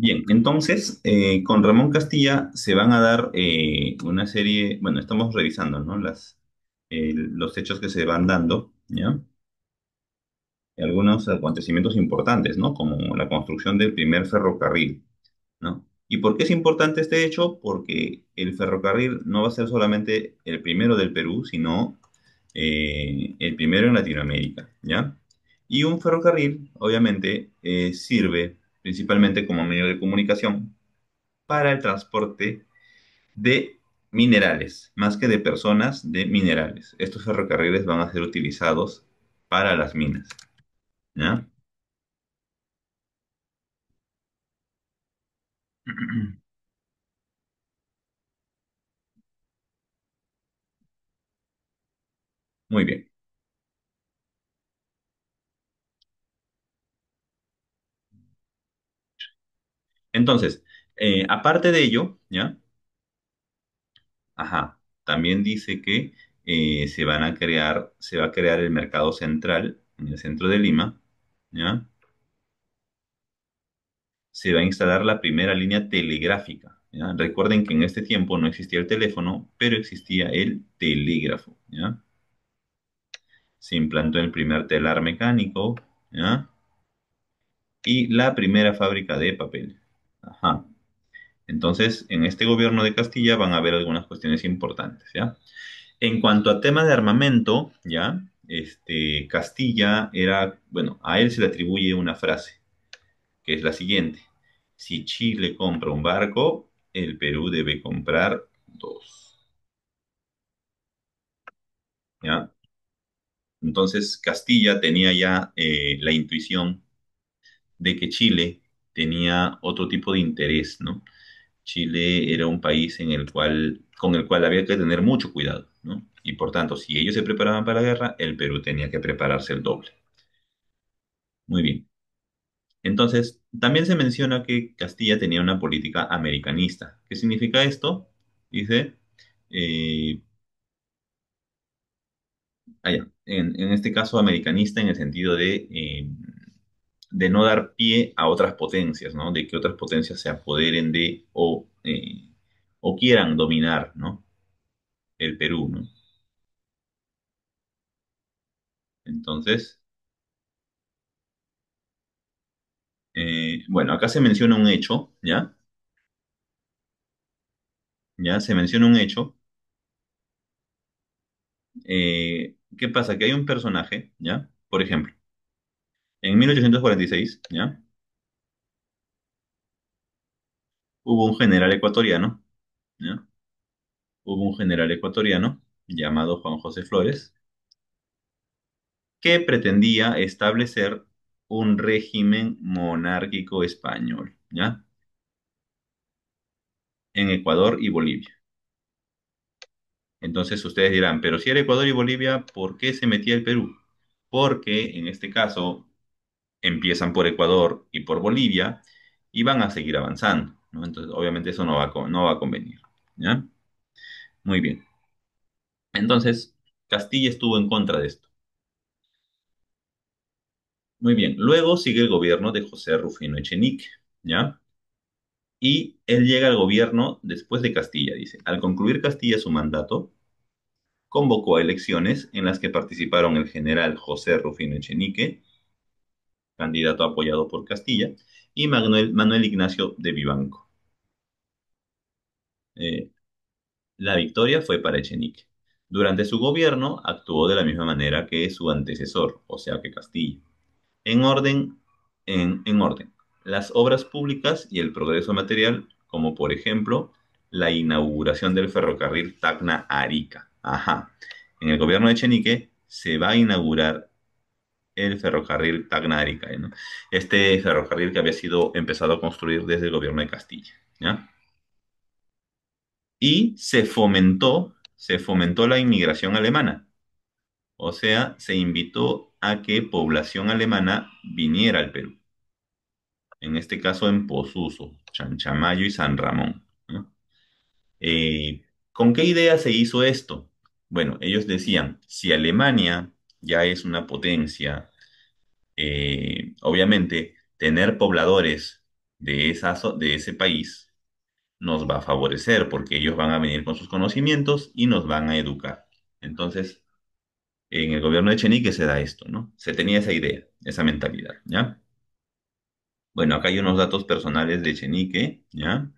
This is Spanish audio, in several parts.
Bien, entonces, con Ramón Castilla se van a dar una serie, bueno, estamos revisando, ¿no? Los hechos que se van dando, ¿ya? Algunos acontecimientos importantes, ¿no? Como la construcción del primer ferrocarril, ¿no? ¿Y por qué es importante este hecho? Porque el ferrocarril no va a ser solamente el primero del Perú, sino el primero en Latinoamérica, ¿ya? Y un ferrocarril, obviamente, sirve principalmente como medio de comunicación para el transporte de minerales, más que de personas, de minerales. Estos ferrocarriles van a ser utilizados para las minas, ¿ya? Muy bien. Entonces, aparte de ello, ¿ya? Ajá, también dice que se va a crear el mercado central en el centro de Lima, ¿ya? Se va a instalar la primera línea telegráfica, ¿ya? Recuerden que en este tiempo no existía el teléfono, pero existía el telégrafo, ¿ya? Se implantó el primer telar mecánico, ¿ya? Y la primera fábrica de papel. Ajá. Entonces, en este gobierno de Castilla van a haber algunas cuestiones importantes, ¿ya? En cuanto a tema de armamento, ¿ya? Castilla era, bueno, a él se le atribuye una frase, que es la siguiente. Si Chile compra un barco, el Perú debe comprar dos, ¿ya? Entonces, Castilla tenía ya la intuición de que Chile tenía otro tipo de interés, ¿no? Chile era un país con el cual había que tener mucho cuidado, ¿no? Y por tanto, si ellos se preparaban para la guerra, el Perú tenía que prepararse el doble. Muy bien. Entonces, también se menciona que Castilla tenía una política americanista. ¿Qué significa esto? Dice, eh, en este caso americanista en el sentido de no dar pie a otras potencias, ¿no? De que otras potencias se apoderen o quieran dominar, ¿no? El Perú, ¿no? Entonces, bueno, acá se menciona un hecho, ¿ya? Ya se menciona un hecho. ¿Qué pasa? Que hay un personaje, ¿ya? Por ejemplo, en 1846, ¿ya? Hubo un general ecuatoriano, ¿ya? Hubo un general ecuatoriano llamado Juan José Flores que pretendía establecer un régimen monárquico español, ¿ya? En Ecuador y Bolivia. Entonces ustedes dirán, pero si era Ecuador y Bolivia, ¿por qué se metía el Perú? Porque en este caso empiezan por Ecuador y por Bolivia y van a seguir avanzando, ¿no? Entonces, obviamente eso no va a convenir, ¿ya? Muy bien. Entonces, Castilla estuvo en contra de esto. Muy bien. Luego sigue el gobierno de José Rufino Echenique, ¿ya? Y él llega al gobierno después de Castilla, dice. Al concluir Castilla su mandato, convocó a elecciones en las que participaron el general José Rufino Echenique, candidato apoyado por Castilla, y Manuel Ignacio de Vivanco. Eh, La victoria fue para Echenique. Durante su gobierno actuó de la misma manera que su antecesor, o sea que Castilla. En orden, en orden, las obras públicas y el progreso material, como por ejemplo la inauguración del ferrocarril Tacna-Arica. Ajá. En el gobierno de Echenique se va a inaugurar el ferrocarril Tacna-Arica, ¿no? Este ferrocarril que había sido empezado a construir desde el gobierno de Castilla, ¿ya? Y se fomentó la inmigración alemana. O sea, se invitó a que población alemana viniera al Perú. En este caso en Posuso, Chanchamayo y San Ramón, ¿no? ¿Con qué idea se hizo esto? Bueno, ellos decían, si Alemania ya es una potencia, obviamente tener pobladores de ese país nos va a favorecer porque ellos van a venir con sus conocimientos y nos van a educar. Entonces, en el gobierno de Chenique se da esto, ¿no? Se tenía esa idea, esa mentalidad, ¿ya? Bueno, acá hay unos datos personales de Chenique, ¿ya?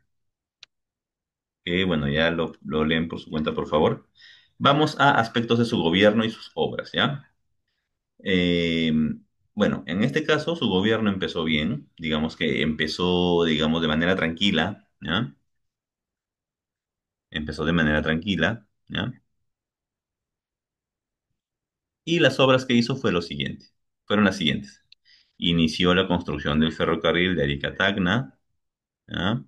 Que, bueno, ya lo leen por su cuenta, por favor. Vamos a aspectos de su gobierno y sus obras, ¿ya? Eh, bueno, en este caso su gobierno empezó bien, digamos que empezó, digamos, de manera tranquila, ¿ya? Empezó de manera tranquila, ¿ya? Y las obras que hizo fueron las siguientes. Inició la construcción del ferrocarril de Arica a Tacna, ¿ya?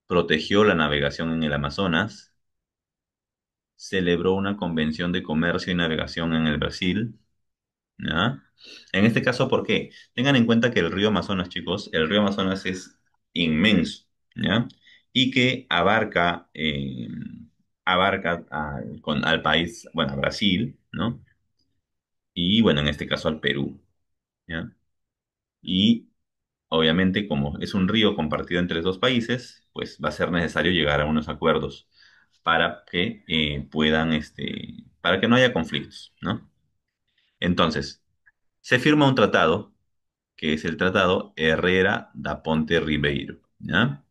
Protegió la navegación en el Amazonas, celebró una convención de comercio y navegación en el Brasil, ¿ya? En este caso, ¿por qué? Tengan en cuenta que el río Amazonas, chicos, el río Amazonas es inmenso, ¿ya? Y que abarca al país, bueno, a Brasil, ¿no? Y bueno, en este caso al Perú, ¿ya? Y obviamente, como es un río compartido entre dos países, pues va a ser necesario llegar a unos acuerdos para que para que no haya conflictos, ¿no? Entonces, se firma un tratado, que es el Tratado Herrera da Ponte Ribeiro, ¿ya?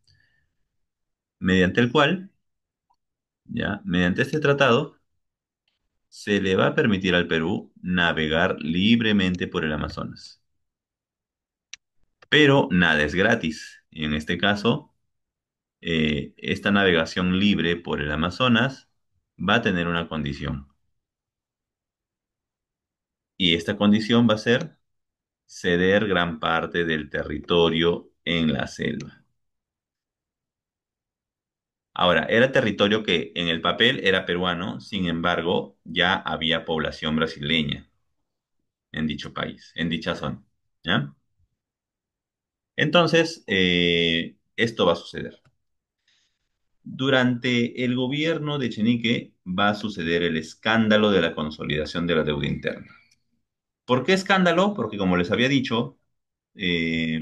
Mediante el cual, ¿ya? Mediante este tratado, se le va a permitir al Perú navegar libremente por el Amazonas. Pero nada es gratis. Y en este caso, esta navegación libre por el Amazonas va a tener una condición. Y esta condición va a ser ceder gran parte del territorio en la selva. Ahora, era territorio que en el papel era peruano, sin embargo, ya había población brasileña en dicho país, en dicha zona. ¿Ya? Entonces, esto va a suceder. Durante el gobierno de Chenique va a suceder el escándalo de la consolidación de la deuda interna. ¿Por qué escándalo? Porque como les había dicho, eh,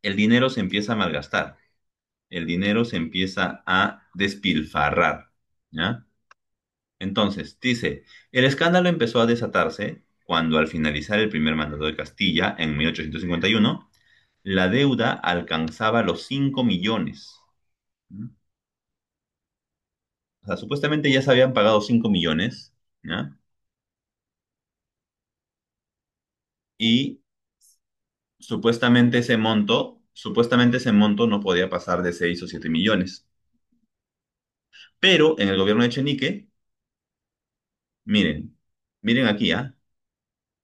el dinero se empieza a malgastar, el dinero se empieza a despilfarrar, ¿ya? Entonces, dice, el escándalo empezó a desatarse cuando al finalizar el primer mandato de Castilla en 1851, la deuda alcanzaba los 5 millones. ¿Mm? O sea, supuestamente ya se habían pagado 5 millones, ¿ya? Y supuestamente ese monto no podía pasar de 6 o 7 millones. Pero en el gobierno de Echenique, miren, miren aquí, ¿ah?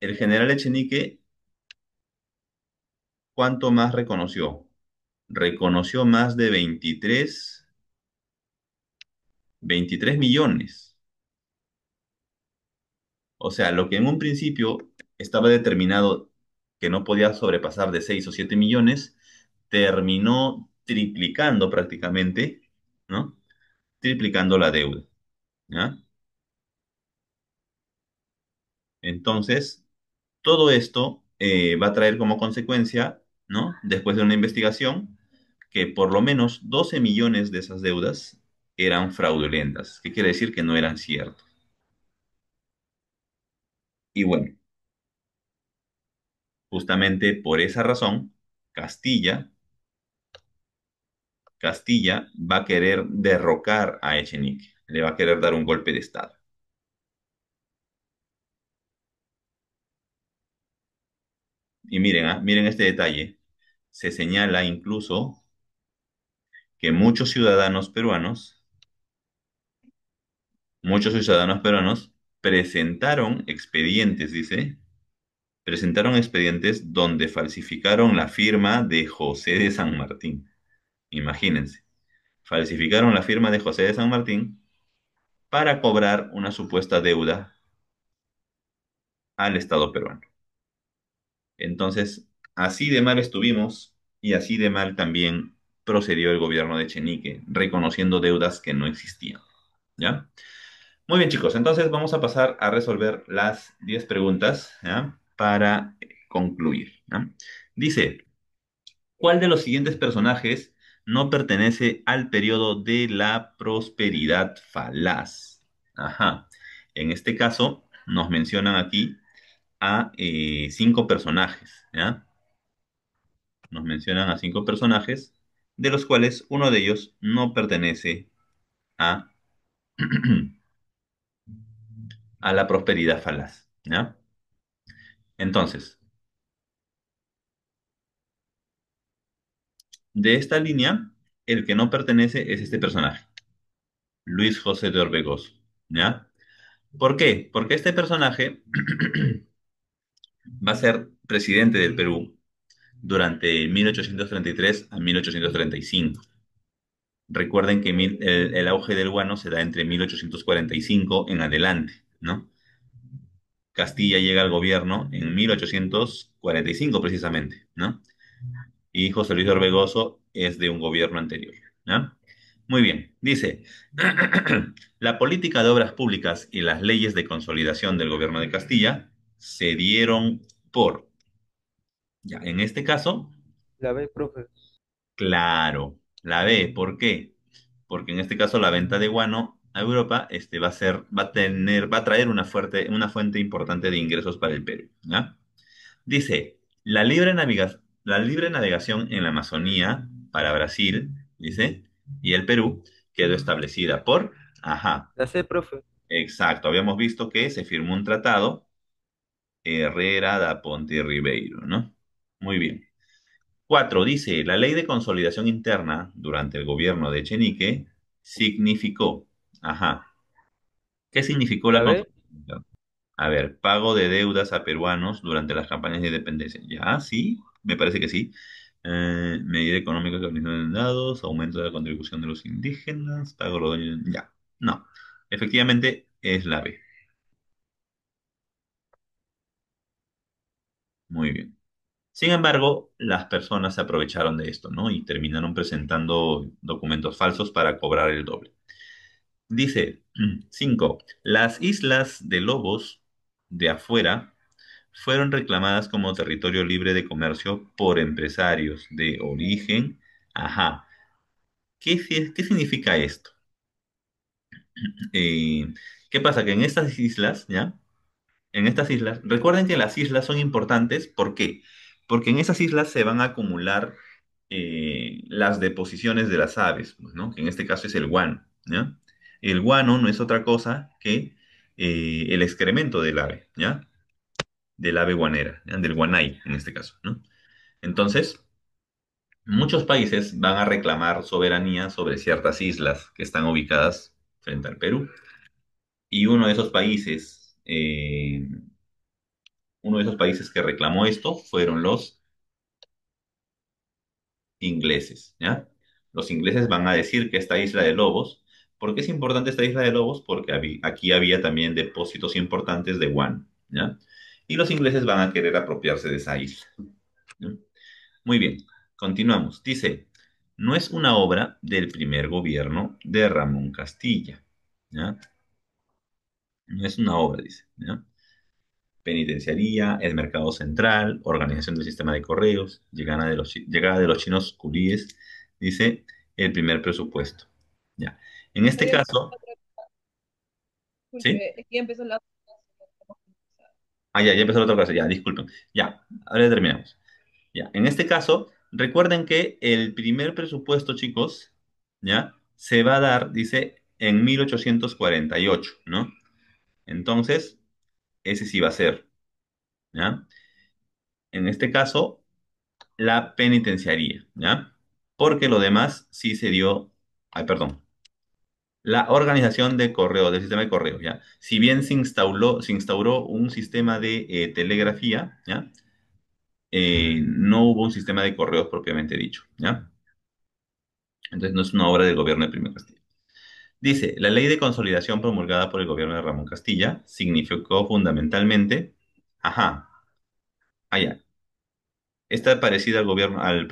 El general Echenique, ¿cuánto más reconoció? Reconoció más de 23 millones. O sea, lo que en un principio estaba determinado que no podía sobrepasar de 6 o 7 millones, terminó triplicando prácticamente, ¿no? Triplicando la deuda, ¿ya? Entonces, todo esto va a traer como consecuencia, ¿no? Después de una investigación, que por lo menos 12 millones de esas deudas eran fraudulentas, que quiere decir que no eran ciertas. Y bueno, justamente por esa razón, Castilla, Castilla va a querer derrocar a Echenique, le va a querer dar un golpe de estado. Y miren, miren este detalle. Se señala incluso que muchos ciudadanos peruanos presentaron expedientes, dice, presentaron expedientes donde falsificaron la firma de José de San Martín. Imagínense, falsificaron la firma de José de San Martín para cobrar una supuesta deuda al Estado peruano. Entonces, así de mal estuvimos y así de mal también procedió el gobierno de Echenique, reconociendo deudas que no existían. ¿Ya? Muy bien, chicos, entonces vamos a pasar a resolver las 10 preguntas, ¿ya? Para concluir, ¿ya? Dice, ¿cuál de los siguientes personajes no pertenece al periodo de la prosperidad falaz? Ajá. En este caso, nos mencionan aquí a cinco personajes, ¿ya? Nos mencionan a cinco personajes, de los cuales uno de ellos no pertenece a, a la prosperidad falaz, ¿ya? Entonces, de esta línea, el que no pertenece es este personaje, Luis José de Orbegoso, ¿ya? ¿Por qué? Porque este personaje va a ser presidente del Perú durante 1833 a 1835. Recuerden que el auge del guano se da entre 1845 en adelante, ¿no? Castilla llega al gobierno en 1845 precisamente, ¿no? Y José Luis de Orbegoso es de un gobierno anterior, ¿ya? Muy bien, dice, la política de obras públicas y las leyes de consolidación del gobierno de Castilla se dieron por, ya, en este caso, La ve, profe. claro, la B, ¿por qué? Porque en este caso la venta de guano a Europa va a traer una fuente importante de ingresos para el Perú, ¿ya? Dice, la libre navegación en la Amazonía para Brasil, dice, y el Perú quedó establecida por, ajá, La sé, profe. exacto, habíamos visto que se firmó un tratado, Herrera, da Ponte y Ribeiro, ¿no? Muy bien. Cuatro, dice, la ley de consolidación interna durante el gobierno de Echenique significó, ajá, ¿qué significó la La ve. consolidación interna? A ver, pago de deudas a peruanos durante las campañas de independencia. Ya, sí, me parece que sí. Medida económica que brindan dados, aumento de la contribución de los indígenas, pago de los dueños. Ya, no. Efectivamente es la B. Muy bien. Sin embargo, las personas se aprovecharon de esto, ¿no? Y terminaron presentando documentos falsos para cobrar el doble. Dice, 5. Las islas de Lobos de afuera fueron reclamadas como territorio libre de comercio por empresarios de origen. Ajá. ¿Qué significa esto? Eh, ¿Qué pasa? Que en estas islas, ¿ya? En estas islas, recuerden que las islas son importantes, ¿por qué? Porque en esas islas se van a acumular las deposiciones de las aves, pues, ¿no? Que en este caso es el guano, ¿ya? El guano no es otra cosa que el excremento del ave, ¿ya? Del ave guanera, ¿ya? Del guanay, en este caso, ¿no? Entonces, muchos países van a reclamar soberanía sobre ciertas islas que están ubicadas frente al Perú. Y uno de esos países que reclamó esto fueron los ingleses, ¿ya? Los ingleses van a decir que esta isla de Lobos, ¿por qué es importante esta isla de Lobos? Porque aquí había también depósitos importantes de guano, ¿ya? Y los ingleses van a querer apropiarse de esa isla, ¿ya? Muy bien, continuamos. Dice, no es una obra del primer gobierno de Ramón Castilla, ¿ya? No es una obra, dice, ¿ya? Penitenciaría, el mercado central, organización del sistema de correos, llegada de los chinos curíes, dice el primer presupuesto. Ya. En este Ahí empezó caso, otra- ¿sí? disculpe, es que ya empezó la Ah, ya empezó la otra clase, ya, disculpen. Ya, ahora ya terminamos. Ya, en este caso, recuerden que el primer presupuesto, chicos, ya, se va a dar, dice, en 1848, ¿no? Entonces, ese sí va a ser, ¿ya? En este caso, la penitenciaría, ¿ya? Porque lo demás sí se dio, ay, perdón, la organización de correo, del sistema de correo, ¿ya? Si bien se instauró un sistema de telegrafía, ¿ya? No hubo un sistema de correos propiamente dicho, ¿ya? Entonces no es una obra del gobierno de Primero Castilla. Dice, la ley de consolidación promulgada por el gobierno de Ramón Castilla significó fundamentalmente, ajá, allá, está parecida a la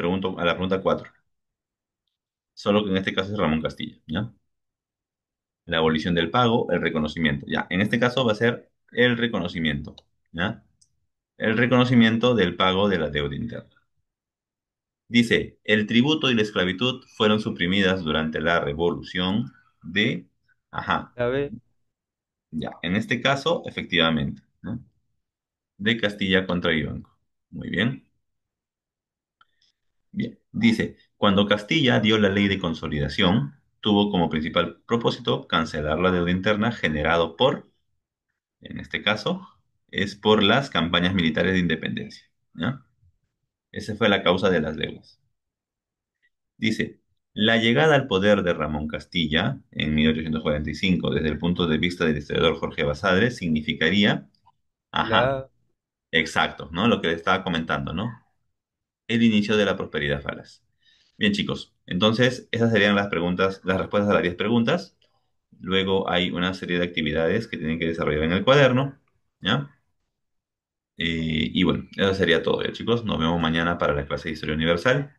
pregunta 4, solo que en este caso es Ramón Castilla, ¿ya? La abolición del pago, el reconocimiento. Ya, en este caso va a ser el reconocimiento. ¿Ya? El reconocimiento del pago de la deuda interna. Dice, el tributo y la esclavitud fueron suprimidas durante la revolución de... Ajá, A ver, ya, en este caso, efectivamente, ¿no? De Castilla contra Vivanco. Muy bien, bien. Dice, cuando Castilla dio la ley de consolidación, tuvo como principal propósito cancelar la deuda interna generado por, en este caso, es por las campañas militares de independencia, ¿ya? Esa fue la causa de las deudas. Dice, la llegada al poder de Ramón Castilla en 1845, desde el punto de vista del historiador Jorge Basadre, significaría, ajá, la, exacto, ¿no? Lo que le estaba comentando, ¿no? El inicio de la prosperidad falaz. Bien, chicos, entonces esas serían las preguntas, las respuestas a las 10 preguntas. Luego hay una serie de actividades que tienen que desarrollar en el cuaderno, ¿ya? Y bueno, eso sería todo, ya, chicos. Nos vemos mañana para la clase de Historia Universal.